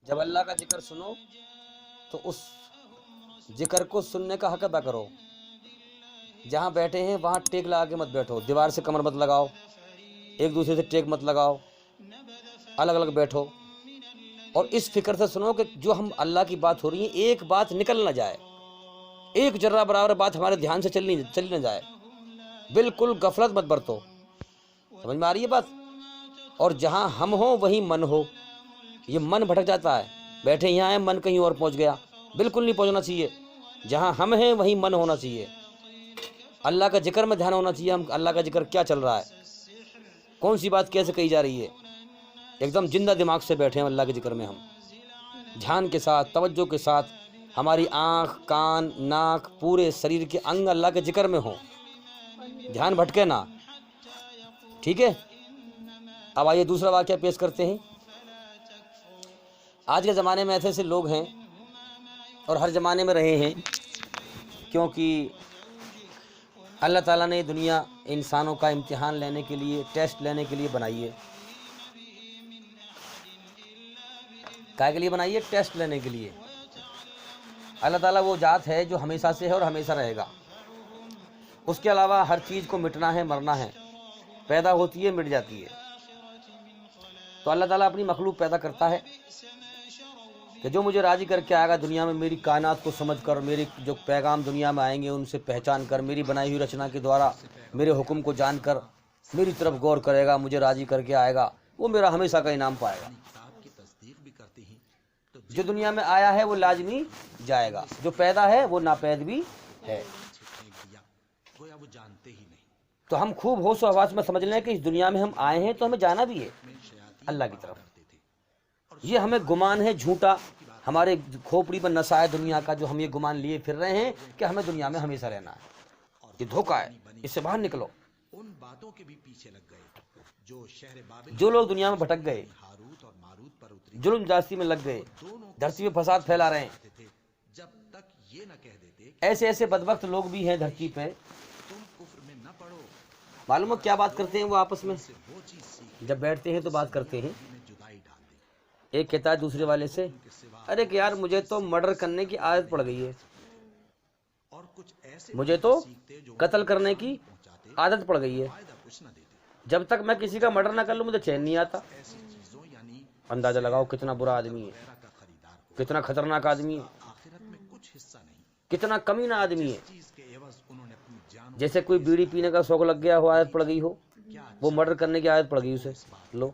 جب اللہ کا ذکر سنو تو اس ذکر کو سننے کا حق ادا کرو. جہاں بیٹھے ہیں وہاں ٹیک لگا کے مت بیٹھو، دیوار سے کمر مت لگاؤ، ایک دوسرے سے ٹیک مت لگاؤ، الگ الگ بیٹھو. اور اس فکر سے سنو کہ جو ہم اللہ کی بات ہو رہی ہے ایک بات نکل نہ جائے، ایک ذرہ برابر بات ہمارے دھیان سے چلی نہ جائے. بالکل غفلت مت برتو. سمجھ میں آ رہی ہے بات؟ اور جہاں ہم ہوں وہیں من ہو. یہ من بھٹک جاتا ہے، بیٹھے یہاں ہیں من کہیں اور پہنچ گیا. بالکل نہیں پہنچنا چاہیے. جہاں ہم ہیں وہیں من ہونا چاہیے. اللہ کا ذکر میں دھیان ہونا چاہیے. ہم اللہ کا ذکر کیا چل رہا ہے، کون سی بات کیسے کہی جا رہی ہے. ایک دم زندہ دماغ سے بیٹھے ہیں اللہ کے ذکر میں. ہم دھیان کے ساتھ، توجہ کے ساتھ، ہماری آنکھ، کان، ناک، پورے شریر کے انگ اللہ کے ذکر میں ہوں. دھیان بھٹکے نہ. ٹھیک ہے؟ اب آئیے دوسرا واقعہ پیش کرتے ہیں. آج کے زمانے میں ایسے ایسے لوگ ہیں اور ہر زمانے میں رہے ہیں، کیونکہ اللہ تعالیٰ نے یہ دنیا انسانوں کا امتحان لینے کے لیے، ٹیسٹ لینے کے لیے بنائی ہے. کیا کے لیے بنائی ہے؟ ٹیسٹ لینے کے لیے. اللہ تعالیٰ وہ ذات ہے جو ہمیشہ سے ہے اور ہمیشہ رہے گا. اس کے علاوہ ہر چیز کو مٹنا ہے، مرنا ہے. پیدا ہوتی ہے، مٹ جاتی ہے. تو اللہ تعالیٰ اپنی مخلوق پیدا کرتا ہے کہ جو مجھے راضی کر کے آئے گا دنیا میں، میری کائنات کو سمجھ کر، میری جو پیغام دنیا میں آئیں گے ان سے پہچان کر، میری بنائی ہوئی رچنا کے دوارا میرے حکم کو جان کر میری طرف غور کرے گا، مجھے راضی کر کے آئے گا، وہ میرا ہمیشہ کا انعام پائے گا. جو دنیا میں آیا ہے وہ لازمی جائے گا، جو پیدا ہے وہ ناپید بھی ہے. تو ہم خوب ہوش و حواس میں سمجھ لیں کہ اس دنیا میں ہم آئے ہیں تو ہمیں جانا بھی ہے اللہ کی طرف. یہ ہمیں گمان ہے جھوٹا، ہمارے کھوپڑی پر نشہ ہے دنیا کا، جو ہم یہ گمان لیے پھر رہے ہیں کہ ہمیں دنیا میں ہمیشہ رہنا ہے. یہ دھوکہ ہے، اس سے باہر نکلو. جو لوگ دنیا میں بھٹک گئے، ظلم جاستی میں لگ گئے، دھرتی پہ فساد پھیلا رہے ہیں، ایسے ایسے بدبخت لوگ بھی ہیں دھرتی پہ. معلوم ہے کیا بات کرتے ہیں وہ آپس میں؟ جب بیٹھتے ہیں تو بات کرتے ہیں. ایک کہتا ہے دوسرے والے سے، ارے کہ یار مجھے تو مرڈر کرنے کی عادت پڑ گئی ہے، مجھے تو قتل کرنے کی عادت پڑ گئی ہے، جب تک میں کسی کا مرڈر نہ کر لوں مجھے چین نہیں آتا. اندازہ لگاؤ کتنا برا آدمی ہے، کتنا خطرناک آدمی ہے، کتنا کمینہ آدمی ہے. جیسے کوئی بیڑی پینے کا شوق لگ گیا ہو، عادت پڑ گئی ہو، وہ مرڈر کرنے کی عادت پڑ گئی اسے. لو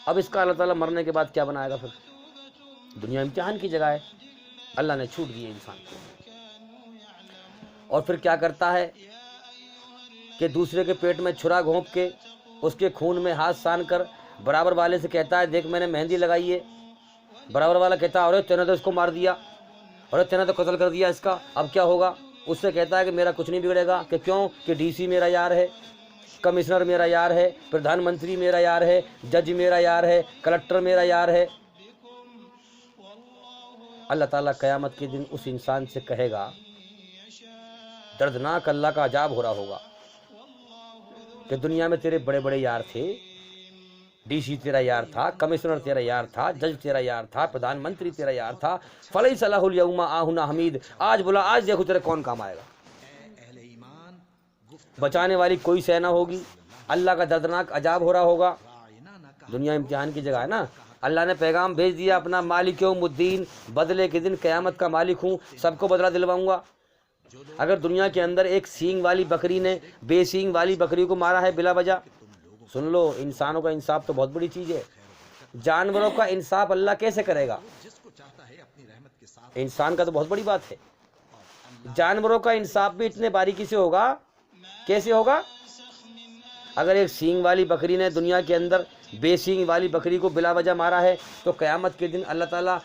اب اس کا اللہ تعالیٰ مرنے کے بعد کیا بنائے گا؟ پھر دنیا امتحان کی جگہ ہے، اللہ نے چھوٹ دی ہے انسان کو. اور پھر کیا کرتا ہے کہ دوسرے کے پیٹ میں چھرا گھونپ کے اس کے خون میں ہاتھ سان کر برابر والے سے کہتا ہے دیکھ میں نے مہندی لگائی ہے. برابر والا کہتا ہے ارے تینے تو اس کو مار دیا، ارے تینے تو قتل کر دیا اس کا، اب کیا ہوگا؟ اس سے کہتا ہے کہ میرا کچھ نہیں بگڑے گا. کہ کیوں؟ کہ ڈی سی میرا یار ہے، کمشنر میرا یار ہے، پردھان منتری میرا یار ہے، جج میرا یار ہے، کلکٹر میرا یار ہے. اللہ تعالیٰ قیامت کے دن اس انسان سے کہے گا، دردناک اللہ کا عذاب ہو رہا ہوگا کہ دنیا میں تیرے بڑے بڑے یار تھے، ڈی سی تیرا یار تھا، کمشنر تیرا یار تھا، جج تیرا یار تھا، پردھان منتری تیرا یار تھا، فلیس لہ الیوم آہنا حمید، آج بولا آج دیکھو تیرے کون کام آئے گا. بچانے والی کوئی شے نہ ہوگی، اللہ کا دردناک عذاب ہو رہا ہوگا. دنیا امتحان کی جگہ ہے نا. اللہ نے پیغام بھیج دیا اپنا، مالک یوم الدین، بدلے کے دن قیامت کا مالک ہوں، سب کو بدلہ دلواؤں گا. اگر دنیا کے اندر ایک سینگ والی بکری نے بے سینگ والی بکری کو مارا ہے بلا وجہ، سن لو انسانوں کا انصاف تو بہت بڑی چیز ہے. جانوروں کا انصاف اللہ کیسے کرے گا؟ انسان کا تو بہت بڑی بات ہے. جانوروں کا انصاف بھی اتنے باریکی سے ہوگا. کیسے ہوگا؟ اگر ایک سینگ والی بکری نے دنیا کے اندر بے سینگ والی بکری کو بلا وجہ مارا ہے تو قیامت کے دن اللہ تعالیٰ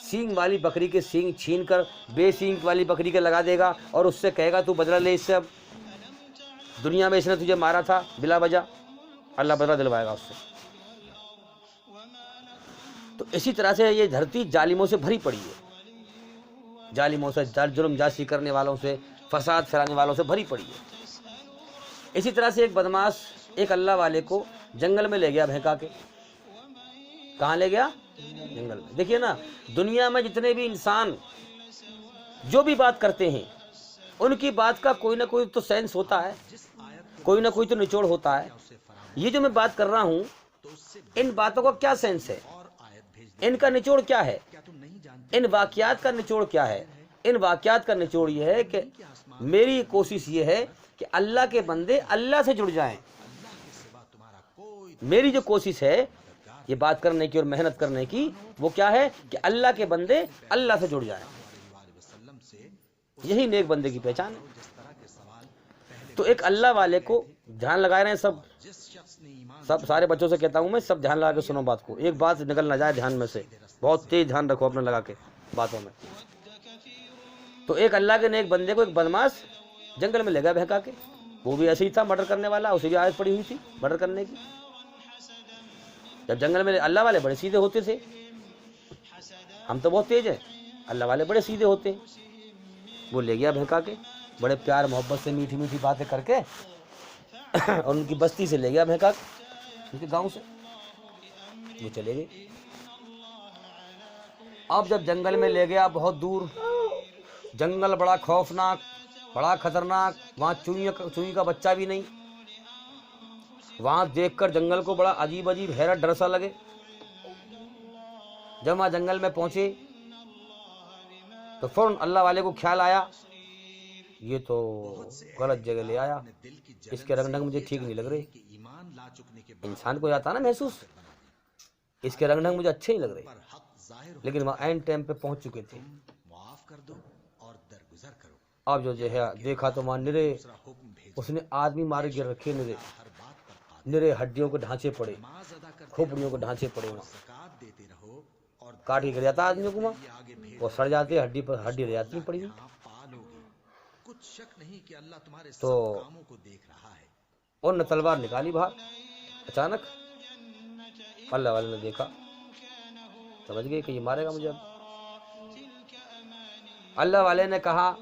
سینگ والی بکری کے سینگ چھین کر بے سینگ والی بکری کے لگا دے گا اور اس سے کہے گا تو بدلہ لے اس سے. اب دنیا میں اس نے تجھے مارا تھا بلا وجہ، اللہ بدلہ دلوائے گا اس سے. تو اسی طرح سے یہ دھرتی ظالموں سے بھری پڑی ہے، ظالموں سے، ظلم جاسی کرنے والوں سے، فساد پھیلانے والوں سے بھری پڑی ہے. اسی طرح سے ایک بدماش ایک اللہ والے کو جنگل میں لے گیا بہکا کے. کہاں لے گیا؟ جنگل میں۔ دیکھیے نا، دنیا میں جتنے بھی انسان جو بھی بات کرتے ہیں ان کی بات کا کوئی نہ کوئی تو سینس ہوتا ہے، کوئی نہ کوئی تو نچوڑ ہوتا ہے۔ یہ جو میں بات کر رہا ہوں ان باتوں کا کیا سینس ہے، ان کا نچوڑ کیا ہے، ان واقعات کا نچوڑ کیا ہے؟ ان واقعات کا نچوڑ یہ ہے کہ میری کوشش یہ ہے کہ اللہ کے بندے اللہ سے جڑ جائیں۔ میری جو کوشش ہے یہ بات کرنے کی اور محنت کرنے کی، وہ کیا ہے کہ اللہ کے بندے اللہ سے جڑ جائیں۔ یہی نیک بندے کی پہچان ہے۔ تو ایک اللہ والے کو دھیان لگائے رہے ہیں سب سارے بچوں سے کہتا ہوں میں، سب دھیان لگا کے سنو بات کو، ایک بات نکل نہ جائے دھیان میں سے، بہت تیز دھیان رکھو اپنے لگا کے باتوں میں۔ تو ایک اللہ کے نیک بندے کو ایک بدماش جنگل میں لے گیا بہکا کے، وہ بھی ایسے ہی تھا مرڈر کرنے والا، اسے بھی عادت پڑی ہوئی تھی مرڈر کرنے کی۔ جب جنگل میں اللہ والے بڑے سیدھے ہوتے تھے، ہم تو بہت تیز ہیں، اللہ والے بڑے سیدھے ہوتے ہیں۔ وہ لے گیا بہکا کے، بڑے پیار محبت سے میٹھی میٹھی باتیں کر کے، اور ان کی بستی سے لے گیا بہکا کے، ان کے گاؤں سے وہ چلے گئے۔ اب جب جنگل میں لے گیا بہت دور، جنگل بڑا خوفناک، بڑا خطرناک، وہاں چوئی کا بچہ بھی نہیں، وہاں دیکھ کر جنگل کو بڑا عجیب عجیب حیرت ڈر سا لگے۔ جب وہاں جنگل میں پہنچے تو فوراً اللہ والے کو خیال آیا یہ تو غلط جگہ لے آیا، اس کے رنگ ڈھنگ مجھے ٹھیک نہیں لگ رہے۔ انسان کو جاتا نا محسوس، اس کے رنگ ڈھنگ مجھے اچھے نہیں لگ رہے، لیکن وہاں عین ٹائم پہ پہنچ چکے تھے۔ اب جو ہے دیکھا تو وہاں نرے اس نے آدمی مارے گر رکھے، نرے ہڈیوں کے ڈھانچے پڑے، کھوپڑیوں کے ڈھانچے پڑے، وہاں کاٹ کے گر جاتا آدمیوں کو، وہاں وہ سڑ جاتے، ہڈی پر ہڈی رہ جاتی پڑی ہوئی۔ تو اور نے تلوار نکالی باہر، اچانک اللہ والے نے دیکھا، سمجھ گئے کہ یہ مارے گا مجھے۔ اب اللہ والے نے کہا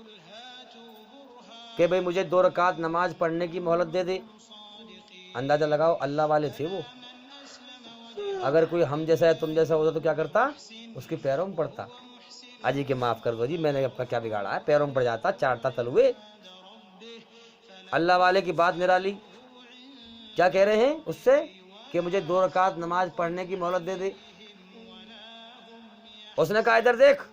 کہ بھئی مجھے 2 رکعت نماز پڑھنے کی مہلت دے دے۔ اندازہ لگاؤ اللہ والے تھے وہ، اگر کوئی ہم جیسا ہے تم جیسا ہوتا تو کیا کرتا؟ اس کے پیروں میں پڑتا، اجی کہ معاف کر دو جی، میں نے اپنا کیا بگاڑا ہے، پیروں میں پڑ جاتا، چاٹتا تلوے۔ اللہ والے کی بات نرالی، کیا کہہ رہے ہیں اس سے کہ مجھے 2 رکعت نماز پڑھنے کی مہلت دے دے۔ اس نے کہا ادھر دیکھ،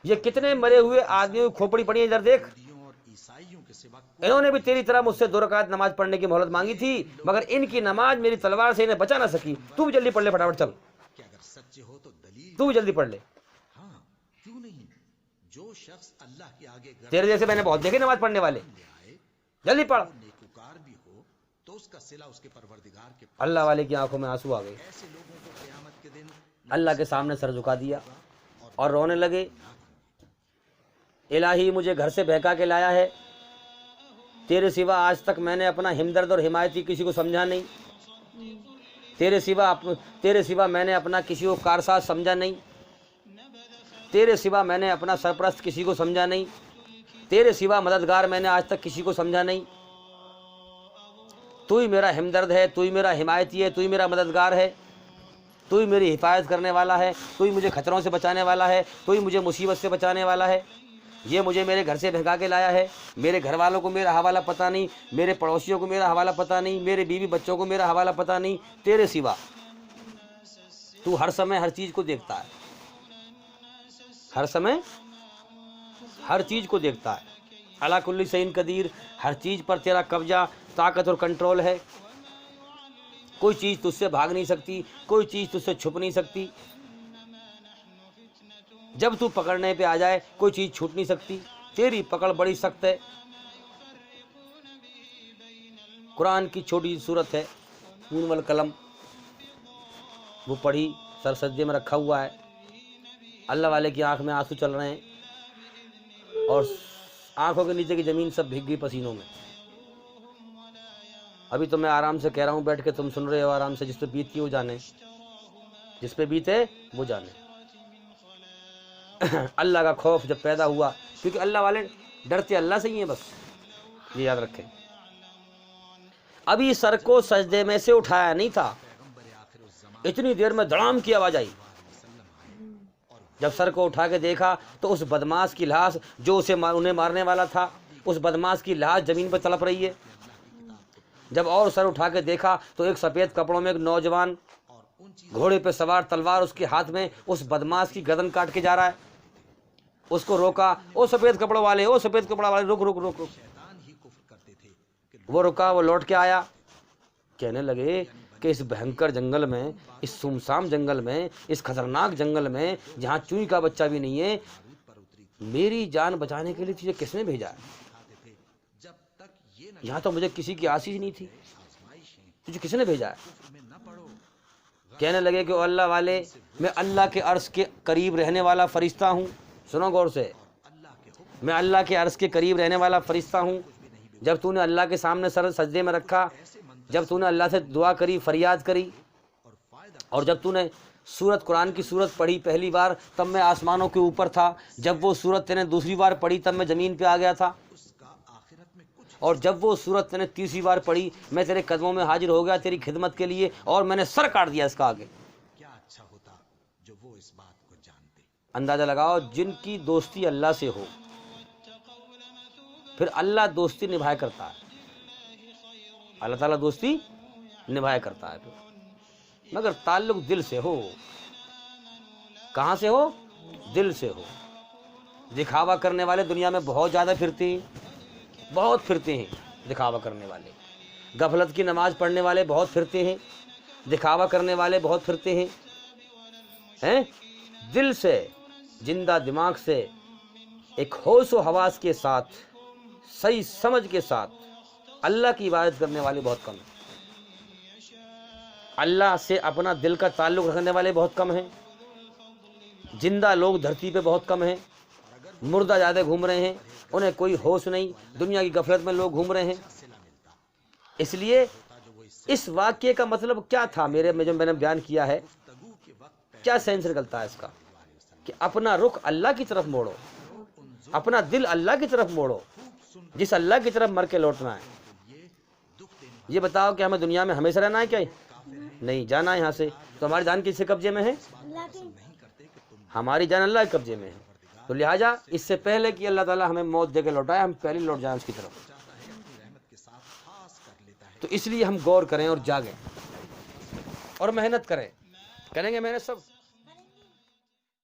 یہ کتنے مرے ہوئے آدمیوں کی کھوپڑی پڑی ہے، ادھر دیکھ، انہوں نے بھی تیری طرح مجھ سے 2 رکعت نماز پڑھنے کی مہلت مانگی تھی، مگر ان کی نماز میری تلوار سے انہیں بچا نہ سکی۔ تو بھی جلدی پڑھ لے، فٹافٹ چل، تو بھی جلدی پڑھ لے۔ تیرے جیسے میں نے بہت دیکھے نماز پڑھنے والے، جلدی پڑھ۔ اللہ والے کی آنکھوں میں آنسو آ گئے، اللہ کے سامنے سر جھکا دیا اور رونے لگے۔ الہی مجھے گھر سے بہکا کے لایا ہے، تیرے سوا آج تک میں نے اپنا ہمدرد اور حمایتی کسی کو سمجھا نہیں، تیرے سوا میں نے اپنا کسی کو کارساز سمجھا نہیں، تیرے سوا میں نے اپنا سرپرست کسی کو سمجھا نہیں، تیرے سوا مددگار میں نے آج تک کسی کو سمجھا نہیں۔ تو ہی میرا ہمدرد ہے، تو ہی میرا حمایتی ہے، تو ہی میرا مددگار ہے، تو ہی میری حفاظت کرنے والا ہے، تو ہی مجھے خطروں سے بچانے والا ہے، تو ہی مجھے مصیبت سے بچانے والا ہے۔ یہ مجھے میرے گھر سے بھگا کے لایا ہے، میرے گھر والوں کو میرا حوالہ پتہ نہیں، میرے پڑوسیوں کو میرا حوالہ پتہ نہیں، میرے بیوی بچوں کو میرا حوالہ پتہ نہیں، تیرے سوا۔ تو ہر سمے ہر چیز کو دیکھتا ہے، ہر سمے ہر چیز کو دیکھتا ہے۔ علی کل شیء قدیر، ہر چیز پر تیرا قبضہ، طاقت اور کنٹرول ہے۔ کوئی چیز تجھ سے بھاگ نہیں سکتی، کوئی چیز تجھ سے چھپ نہیں سکتی۔ جب تو پکڑنے پہ آ جائے کوئی چیز چھوٹ نہیں سکتی، تیری پکڑ بڑی سخت ہے۔ قرآن کی چھوٹی صورت ہے نون والقلم، وہ پڑھی، سر سجدے میں رکھا ہوا ہے، اللہ والے کی آنکھ میں آنسو چل رہے ہیں اور آنکھوں کے نیچے کی زمین سب بھیگ گئی پسینوں میں۔ ابھی تو میں آرام سے کہہ رہا ہوں بیٹھ کے، تم سن رہے ہو آرام سے، جس پہ بیتی وہ جانے، جس پہ بیتے وہ جانے۔ اللہ کا خوف جب پیدا ہوا، کیونکہ اللہ والے ڈرتے اللہ سے ہی ہیں، بس یہ یاد رکھیں۔ ابھی سر کو سجدے میں سے اٹھایا نہیں تھا، اتنی دیر میں دڑام کی آواز آئی. جب سر کو اٹھا کے دیکھا تو اس بدماش کی لاش جو انہیں مارنے والا تھا، اس بدماش کی لاش زمین پہ تڑپ رہی ہے. جب اور سر اٹھا کے دیکھا تو ایک سفید کپڑوں میں ایک نوجوان گھوڑے پہ سوار، تلوار اس کے ہاتھ میں، اس بدماش کی گردن کاٹ کے جا رہا ہے. اس کو روکا، او سفید کپڑوں والے، او سفید کپڑوں والے، رک رک رک رک. وہ رکا، وہ لوٹ کے آیا. کہنے لگے کہ اس بھینکر جنگل میں، اس سمسام جنگل میں، اس خطرناک جنگل میں جہاں چوئی کا بچہ بھی نہیں ہے، میری جان بچانے کے لیے تجھے کس نے بھیجا ہے؟ یہاں تو مجھے کسی کی آس ہی نہیں تھی، تجھے کس نے بھیجا ہے؟ کہنے لگے کہ اللہ والے، میں اللہ کے عرش کے قریب رہنے والا فرشتہ ہوں. سنو غور سے، میں اللہ کے عرش کے قریب رہنے والا فرشتہ ہوں. جب تو نے اللہ کے سامنے سر سجدے میں رکھا، جب تو نے اللہ سے دعا کری، فریاد کری، اور جب تو نے سورت قرآن کی سورت پڑھی پہلی بار، تب میں آسمانوں کے اوپر تھا. جب وہ سورت نے دوسری بار پڑھی تب میں زمین پہ آ گیا تھا. اور جب وہ سورت نے تیسری بار پڑھی، میں تیرے قدموں میں حاضر ہو گیا تیری خدمت کے لیے، اور میں نے سر کاٹ دیا اس کا آگے. اندازہ لگاؤ، جن کی دوستی اللہ سے ہو، پھر اللہ دوستی نبھایا کرتا ہے، اللہ تعالیٰ دوستی نبھایا کرتا ہے، مگر تعلق دل سے ہو. کہاں سے ہو؟ دل سے ہو. دکھاوا کرنے والے دنیا میں بہت زیادہ پھرتے ہیں، بہت پھرتے ہیں دکھاوا کرنے والے. غفلت کی نماز پڑھنے والے بہت پھرتے ہیں، دکھاوا کرنے والے بہت پھرتے ہیں. دل سے، زندہ دماغ سے، ایک ہوش و حواس کے ساتھ، صحیح سمجھ کے ساتھ اللہ کی عبادت کرنے والے بہت کم ہیں. اللہ سے اپنا دل کا تعلق رکھنے والے بہت کم ہیں. زندہ لوگ دھرتی پہ بہت کم ہیں، مردہ زیادہ گھوم رہے ہیں، انہیں کوئی ہوش نہیں، دنیا کی غفلت میں لوگ گھوم رہے ہیں. اس لیے اس واقعے کا مطلب کیا تھا میرے میں جو میں نے بیان کیا ہے، کیا سینس نکلتا ہے اس کا؟ کہ اپنا رخ اللہ کی طرف موڑو، اپنا دل اللہ کی طرف موڑو، جس اللہ کی طرف مر کے لوٹنا ہے. یہ بتاؤ کہ ہمیں دنیا میں ہمیشہ رہنا ہے کیا؟ نہیں، جانا ہے یہاں سے. تو ہماری جان کس کے قبضے میں ہے؟ ہماری جان اللہ کے قبضے میں ہے. تو لہٰذا اس سے پہلے کہ اللہ تعالیٰ ہمیں موت دے کے لوٹائے، ہم پہلے لوٹ جائیں اس کی طرف. تو اس لیے ہم غور کریں اور جاگیں اور محنت کریں. کریں گے محنت سب.